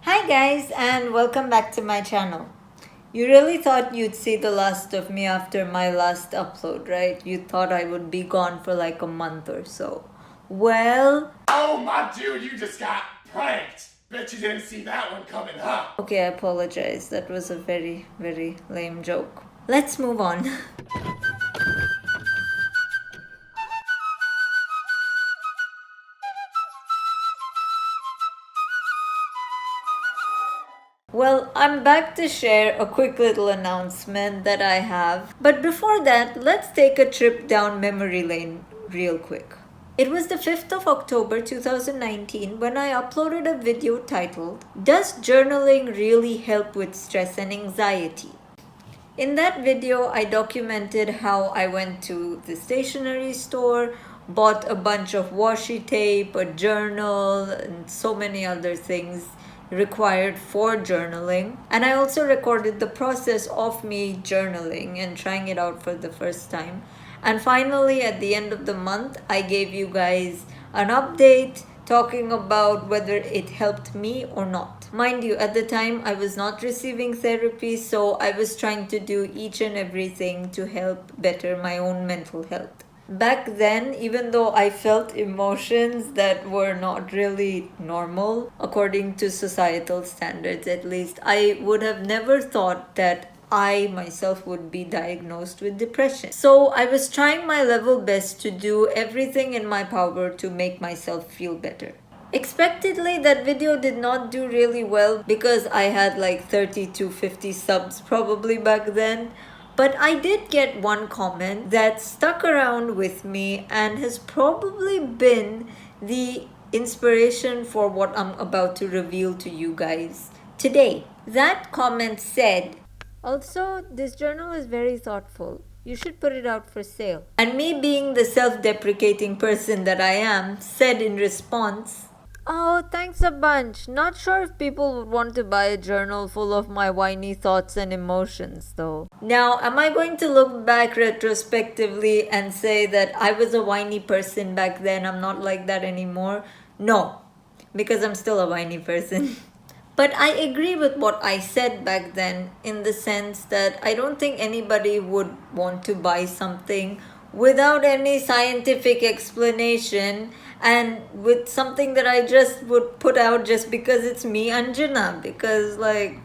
Hi guys and welcome back to my channel. You really thought you'd see the last of me after my last upload, right? You thought I would be gone for like a month or so. Well, Oh my dude, you just got pranked. Bet you didn't see that one coming, huh? okay, I apologize. That was a very, very lame joke. Let's move on. Well, I'm back to share a quick little announcement that I have. But before that, let's take a trip down memory lane real quick. It was the 5th of October 2019 when I uploaded a video titled, Does Journaling Really Help with Stress and Anxiety? In that video, I documented how I went to the stationery store, bought a bunch of washi tape, a journal, and so many other things required for journaling. And I also recorded the process of me journaling and trying it out for the first time. And finally, at the end of the month, I gave you guys an update talking about whether it helped me or not. Mind you, at the time I was not receiving therapy, so I was trying to do each and everything to help better my own mental health. Back then, even though I felt emotions that were not really normal, according to societal standards at least, I would have never thought that I myself would be diagnosed with depression. So I was trying my level best to do everything in my power to make myself feel better. Expectedly, that video did not do really well because I had like 30 to 50 subs probably back then. But I did get one comment that stuck around with me and has probably been the inspiration for what I'm about to reveal to you guys today. That comment said, also, this journal is very thoughtful. You should put it out for sale. And me, being the self deprecating person that I am, said in response, oh, thanks a bunch. Not sure if people would want to buy a journal full of my whiny thoughts and emotions, though. Now, am I going to look back retrospectively and say that I was a whiny person back then? I'm not like that anymore? No, because I'm still a whiny person. But I agree with what I said back then in the sense that I don't think anybody would want to buy something without any scientific explanation and with something that I just would put out just because it's me, Anjana. Because, like,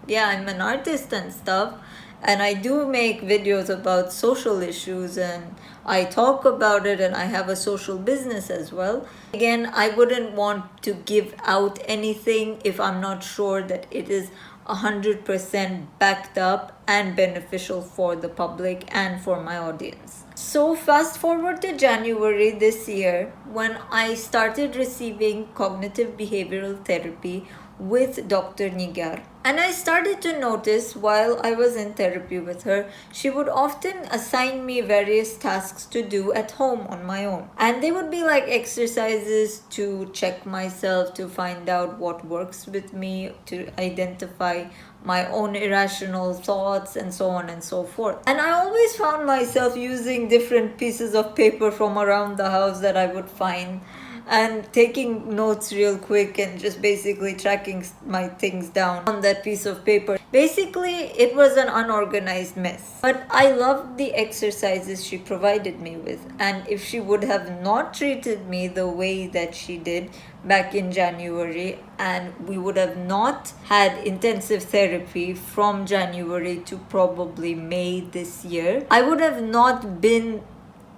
yeah, I'm an artist and stuff, and I do make videos about social issues and I talk about it, and I have a social business as well. Again, I wouldn't want to give out anything if I'm not sure that it is 100% backed up and beneficial for the public and for my audience. So fast forward to January this year when I started receiving cognitive behavioral therapy with Dr. Nigar. And I started to notice while I was in therapy with her, she would often assign me various tasks to do at home on my own. And they would be like exercises to check myself, to find out what works with me, to identify my own irrational thoughts, and so on and so forth. And I always found myself using different pieces of paper from around the house that I would find and taking notes real quick and just basically tracking my things down on that piece of paper. Basically, it was an unorganized mess. But I loved the exercises she provided me with, and if she would have not treated me the way that she did back in January, and we would have not had intensive therapy from January to probably May this year, I would have not been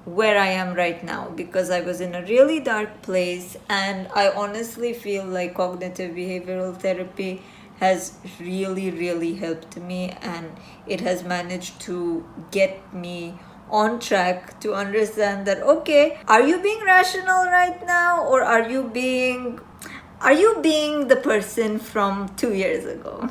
where I am right now because I was in a really dark place, and I honestly feel like cognitive behavioral therapy has really helped me, and it has managed to get me on track to understand that, okay, are you being rational right now, or are you being the person from 2 years ago?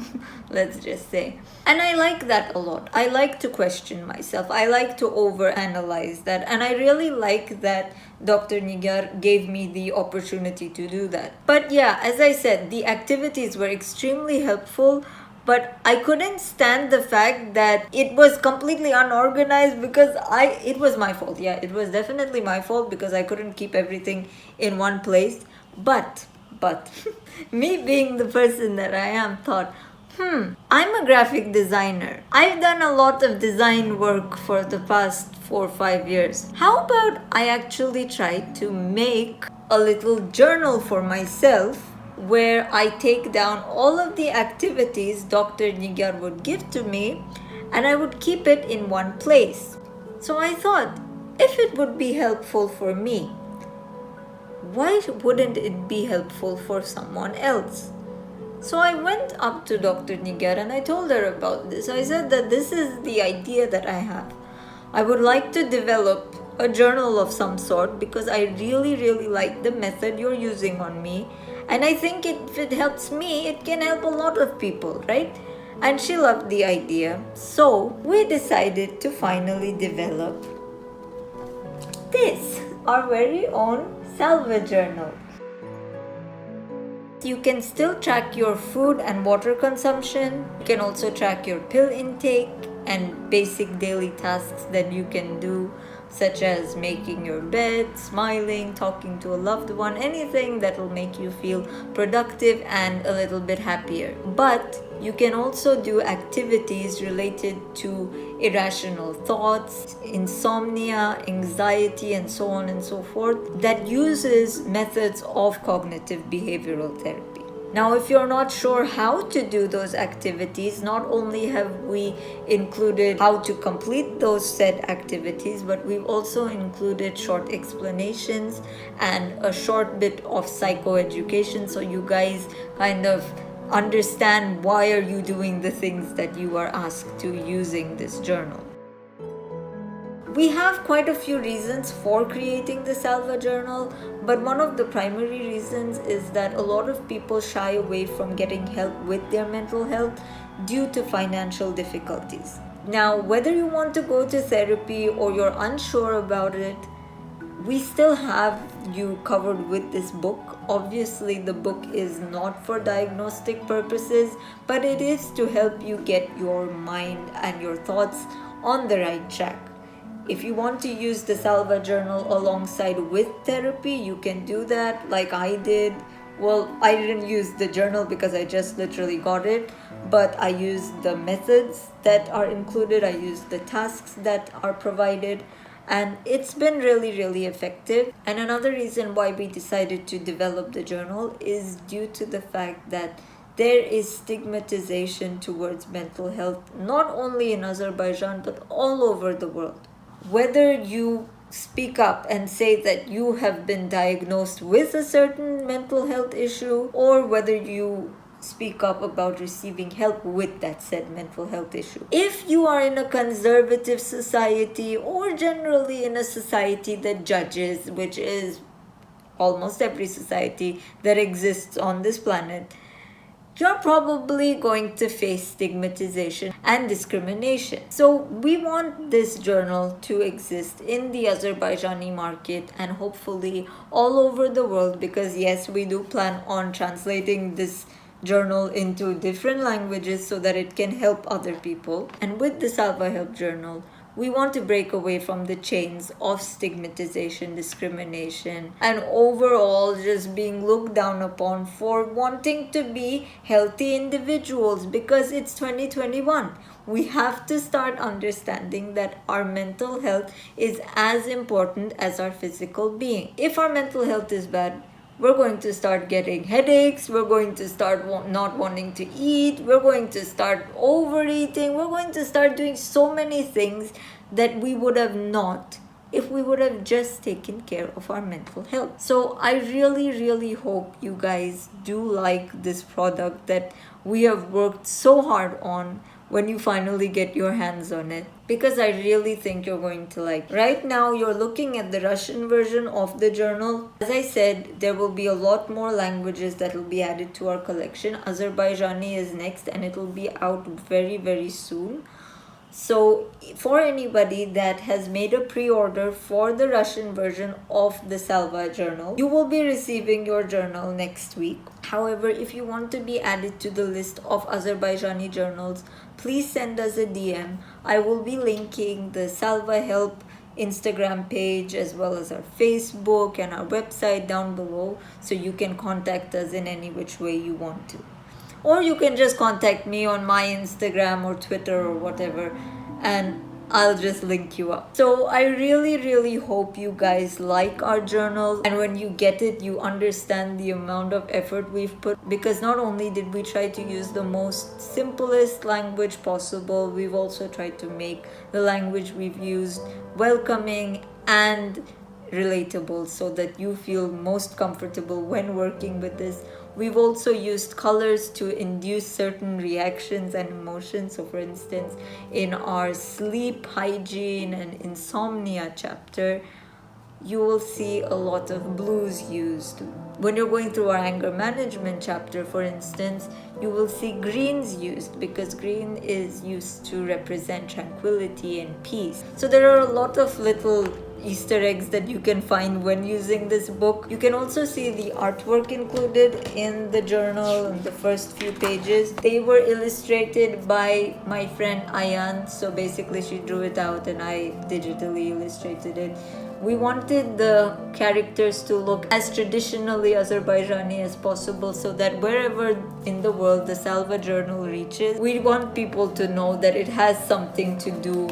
Let's just say. And I like that a lot. I like to question myself. I like to overanalyze that. And I really like that Dr. Nigar gave me the opportunity to do that. But yeah, as I said, the activities were extremely helpful. But I couldn't stand the fact that it was completely unorganized because it was my fault. Yeah, it was definitely my fault because I couldn't keep everything in one place. But But me being the person that I am thought, I'm a graphic designer. I've done a lot of design work for the past 4 or 5 years. How about I actually try to make a little journal for myself where I take down all of the activities Dr. Nigar would give to me and I would keep it in one place. So I thought, if it would be helpful for me, why wouldn't it be helpful for someone else? So I went up to Dr. Nigar and I told her about this. I said that this is the idea that I have. I would like to develop a journal of some sort because I really, really like the method you're using on me. And I think if it helps me, it can help a lot of people, right? And she loved the idea. So we decided to finally develop this, our very own Salva journal. You can still track your food and water consumption. You can also track your pill intake and basic daily tasks that you can do, such as making your bed, smiling, talking to a loved one, anything that will make you feel productive and a little bit happier. But you can also do activities related to irrational thoughts, insomnia, anxiety, and so on and so forth that uses methods of cognitive behavioral therapy. Now, if you're not sure how to do those activities, not only have we included how to complete those said activities, but we've also included short explanations and a short bit of psychoeducation so you guys kind of understand why are you doing the things that you are asked to using this journal. We have quite a few reasons for creating the Salva journal, but one of the primary reasons is that a lot of people shy away from getting help with their mental health due to financial difficulties. Now, whether you want to go to therapy or you're unsure about it, we still have you covered with this book. Obviously, the book is not for diagnostic purposes, but it is to help you get your mind and your thoughts on the right track. If you want to use the Salva journal alongside with therapy, you can do that like I did. Well, I didn't use the journal because I just literally got it, but I used the methods that are included. I used the tasks that are provided, and it's been really, really effective. And another reason why we decided to develop the journal is due to the fact that there is stigmatization towards mental health, not only in Azerbaijan, but all over the world. Whether you speak up and say that you have been diagnosed with a certain mental health issue, or whether you speak up about receiving help with that said mental health issue. If you are in a conservative society or generally in a society that judges, which is almost every society that exists on this planet, you're probably going to face stigmatization and discrimination. So we want this journal to exist in the Azerbaijani market and hopefully all over the world, because yes, we do plan on translating this journal into different languages so that it can help other people. And with the Salva Help Journal, we want to break away from the chains of stigmatization, discrimination, and overall just being looked down upon for wanting to be healthy individuals, because it's 2021. We have to start understanding that our mental health is as important as our physical being. If our mental health is bad, we're going to start getting headaches, we're going to start not wanting to eat, we're going to start overeating, we're going to start doing so many things that we would have not if we would have just taken care of our mental health. So I really, really hope you guys do like this product that we have worked so hard on when you finally get your hands on it, because I really think you're going to like. Right now, you're looking at the Russian version of the journal. As I said, there will be a lot more languages that will be added to our collection. Azerbaijani is next and it will be out very, very soon. So for anybody that has made a pre-order for the Russian version of the Salva journal, you will be receiving your journal next week. However, if you want to be added to the list of Azerbaijani journals, please send us a DM. I will be linking the Salva Help Instagram page as well as our Facebook and our website down below, so you can contact us in any which way you want to. Or you can just contact me on my Instagram or Twitter or whatever, and I'll just link you up. So I really hope you guys like our journal, and when you get it, you understand the amount of effort we've put, because not only did we try to use the most simplest language possible, we've also tried to make the language we've used welcoming and relatable so that you feel most comfortable when working with this. We've also used colors to induce certain reactions and emotions. So for instance, in our sleep hygiene and insomnia chapter, you will see a lot of blues used. When you're going through our anger management chapter, for instance, you will see greens used, because green is used to represent tranquility and peace. So there are a lot of little Easter eggs that you can find when using this book. You can also see the artwork included in the journal in the first few pages. They were illustrated by my friend Ayan. So basically she drew it out and I digitally illustrated it. We wanted the characters to look as traditionally Azerbaijani as possible, so that wherever in the world the Salva journal reaches, we want people to know that it has something to do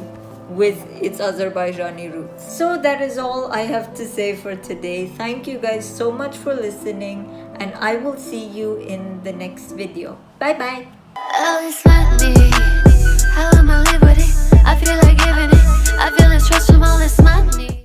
with its Azerbaijani roots. So that is all I have to say for today. Thank you guys so much for listening, and I will see you in the next video. Bye bye. Alice money, how am I live with it? I feel like giving it. I feel the stress from all this money.